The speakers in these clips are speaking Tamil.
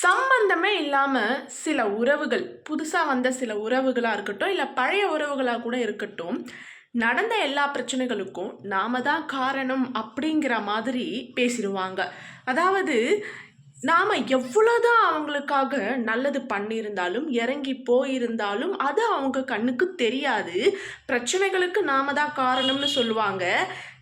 சம்பந்தமே இல்லாம சில உறவுகள், புதுசா வந்த சில உறவுகளா இருக்கட்டும், இல்ல பழைய உறவுகளா கூட இருக்கட்டும், நடந்த எல்லா பிரச்சனைகளுக்கும் நாம தான் காரணம் அப்படிங்கிற மாதிரி பேசிருவாங்க. அதாவது நாம எவ்வளோதான் அவங்களுக்காக நல்லது பண்ணியிருந்தாலும், இறங்கி போயிருந்தாலும், அது அவங்க கண்ணுக்கு தெரியாது. பிரச்சனைகளுக்கு நாம தான் காரணம்னு சொல்லுவாங்க.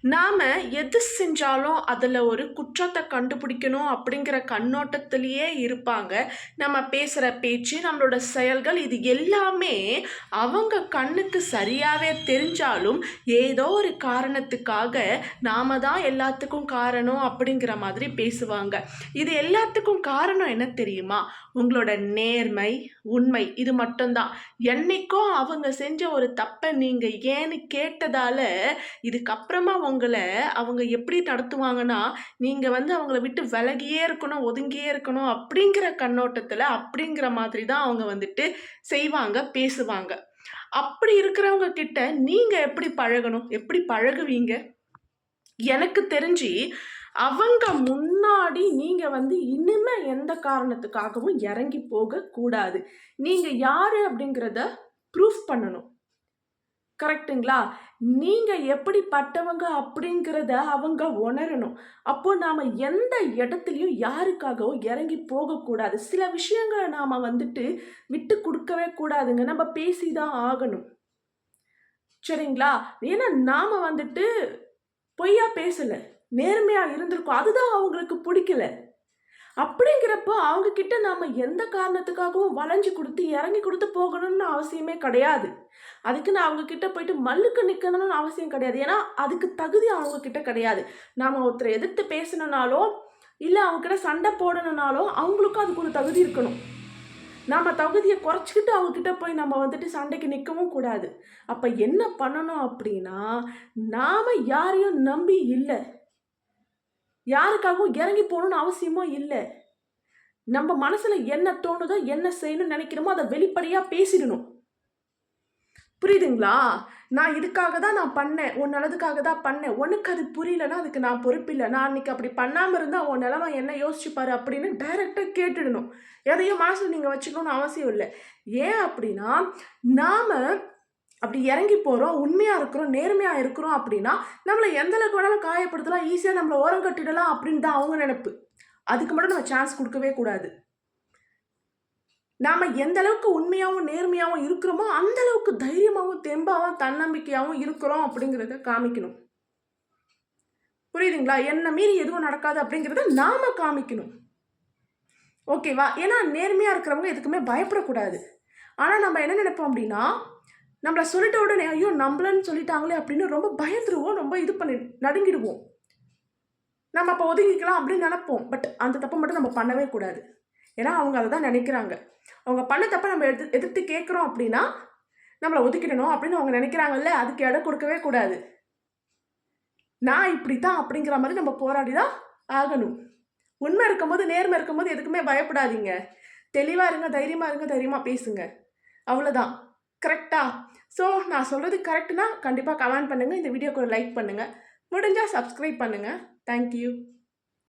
நாம எது செஞ்சாலும் அதில ஒரு குற்றத்த கண்டுபிடிக்கணும் அப்படிங்கிற கண்ணோட்டத்திலேயே இருப்பாங்க. நம்ம பேசுற பேச்சு, நம்மளோட செயல்கள் இது எல்லாமே அவங்க கண்ணுக்கு சரியாவே தெரிஞ்சாலும், ஏதோ ஒரு காரணத்துக்காக நாம தான் எல்லாத்துக்கும் காரணம் அப்படிங்கிற மாதிரி பேசுவாங்க. இது எல்லாத்துக்கும் காரணம் என்ன தெரியுமா? உங்களோட நேர்மை, உண்மை இது மட்டும் தான். என்னைக்கோ அவங்க செஞ்ச ஒரு தப்ப நீங்க ஏன்னு கேட்டதால, இதுக்கப்புறமா உங்கள அவங்க எப்படி நடத்துவாங்கன்னா, நீங்க அவங்கள விட்டு விலகியே இருக்கணும், ஒதுங்கியே இருக்கணும் அப்படிங்கிற கண்ணோட்டத்துல, அப்படிங்கிற மாதிரி தான் அவங்க செய்வாங்க, பேசுவாங்க. அப்படி இருக்கிறவங்க கிட்ட நீங்க எப்படி பழகணும்? எப்படி பழகுவீங்க? எனக்கு தெரிஞ்சு, அவங்க முன்னாடி நீங்க இனிமே எந்த காரணத்துக்காகவும் இறங்கி போகக்கூடாது. நீங்க யாரு அப்படிங்கிறத ப்ரூஃப் பண்ணணும். கரெக்ட்டுங்களா? நீங்க எப்படிப்பட்டவங்க அப்படிங்கிறத அவங்க உணரணும். அப்போ நாம எந்த இடத்துலயும் யாருக்காகவும் இறங்கி போகக்கூடாது. சில விஷயங்கள நாம விட்டு குடுக்கவே கூடாதுங்க. நம்ம பேசி தான் ஆகணும். சரிங்களா? ஏன்னா நாம பொய்யா பேசல. நேர்மையா இருந்திருக்கோம். அதுதான் அவங்களுக்கு புடிக்கல. அப்படிங்கிறப்போ அவங்க கிட்ட நாம எந்த காரணத்துக்காகவும் வளைஞ்சு குடுத்து, இறங்கி குடுத்து போகணும்னு அவசியமே கிடையாது. அதுக்குன்னு அவங்க கிட்ட போயிட்டு மல்லுக்கு நிக்கணும்னு அவசியம் கிடையாது. ஏன்னா, அதுக்கு தகுதி அவங்க கிட்ட கிடையாது. நாம ஒருத்தர எதிர்த்து பேசணும்னாலோ, இல்ல அவங்க கிட்ட சண்டை போடணும்னாலோ, அவங்களுக்கும் அதுக்கு ஒரு தகுதி இருக்கணும். நாம தகுதிய குறைச்சுக்கிட்டு அவங்க கிட்ட போய் நம்ம சண்டைக்கு நிக்கவும் கூடாது. அப்ப என்ன பண்ணணும் அப்படின்னா, நாம யாரையும் நம்பி இல்ல. யாருக்காகவும் இறங்கி போகணும்னு அவசியமும் இல்ல. நம்ம மனசுல என்ன தோணுதோ, என்ன செய்யணும்னு நினைக்கிறோமோ, அத வெளிப்படையா பேசிடணும். புரியுதுங்களா? நான் இதுக்காக தான் நான் பண்ணேன். உன் நல்லதுக்காக தான் பண்ணேன். உனக்கு அது புரியலன்னா, அதுக்கு நான் பொறுப்பில்ல. நான் அன்னைக்கு அப்படி பண்ணாம இருந்தா, உன் நிலைமை என்ன யோசிச்சு பாரு அப்படின்னு டைரக்ட்டா கேட்டுடணும். எதையும் மனசுல நீங்க வச்சுக்கணும்னு அவசியம் இல்ல. ஏன் அப்படின்னா, நாம அப்படி இறங்கி போறோம், உண்மையா இருக்கிறோம், நேர்மையா இருக்கிறோம் அப்படின்னா, நம்மள எந்த அளவுக்கு வேணாலும் காயப்படுத்தலாம், ஈஸியா நம்மள ஓரம் கட்டிடலாம் அப்படின்னு தான் அவங்க நெனப்பு. அதுக்கு மட்டும் நம்ம சான்ஸ் குடுக்கவே கூடாது. நாம எந்த அளவுக்கு உண்மையாவும், நேர்மையாவும் இருக்கிறோமோ, அந்த அளவுக்கு தைரியமாவும், தெம்பாவும், தன்னம்பிக்கையாவும் இருக்கிறோம் அப்படிங்கிறத காமிக்கணும். புரியுதுங்களா? என்ன மீறி எதுவும் நடக்காது அப்படிங்கிறத நாம காமிக்கணும். ஓகேவா? ஏன்னா நேர்மையா இருக்கிறவங்க எதுக்குமே பயப்படக்கூடாது. ஆனா நம்ம என்ன நெனைப்போம் அப்படின்னா, நம்மள சொல்லிட்ட உடனே, ஐயோ! நம்பலன்னு சொல்லிட்டாங்களே அப்படின்னு ரொம்ப பயந்துருவோம். ரொம்ப இது பண்ணி நடுங்கிடுவோம். நம்ம அப்போ ஒதுங்கிக்கலாம் அப்படின்னு நெனைப்போம். பட் அந்த தப்ப மட்டும் நம்ம பண்ணவே கூடாது. ஏன்னா அவங்க அத தான் நெனைக்கிறாங்க. அவங்க பண்ண தப்ப நம்ம எதிர்த்து கேட்குறோம் அப்படின்னா, நம்மள ஒதுக்கிடணும் அப்படின்னு அவங்க நெனைக்கிறாங்கல்ல, அதுக்கு இடம் கொடுக்கவே கூடாது. நான் இப்படித்தான் அப்படிங்கிற மாரி நம்ம போராடி தான் ஆகணும். உண்மை இருக்கும்போது, நேர்மை இருக்கும்போது எதுக்குமே பயப்படாதீங்க. தெளிவா இருங்க, தைரியமா பேசுங்க. அவ்வளோதான். கரெக்ட்டா? ஸோ நான் சொல்றது கரெக்ட்னா கண்டிப்பா கமெண்ட் பண்ணுங்க. இந்த வீடியோக்கு ஒரு லைக் பண்ணுங்க. முடிஞ்சா சப்ஸ்கிரைப் பண்ணுங்க. Thank you.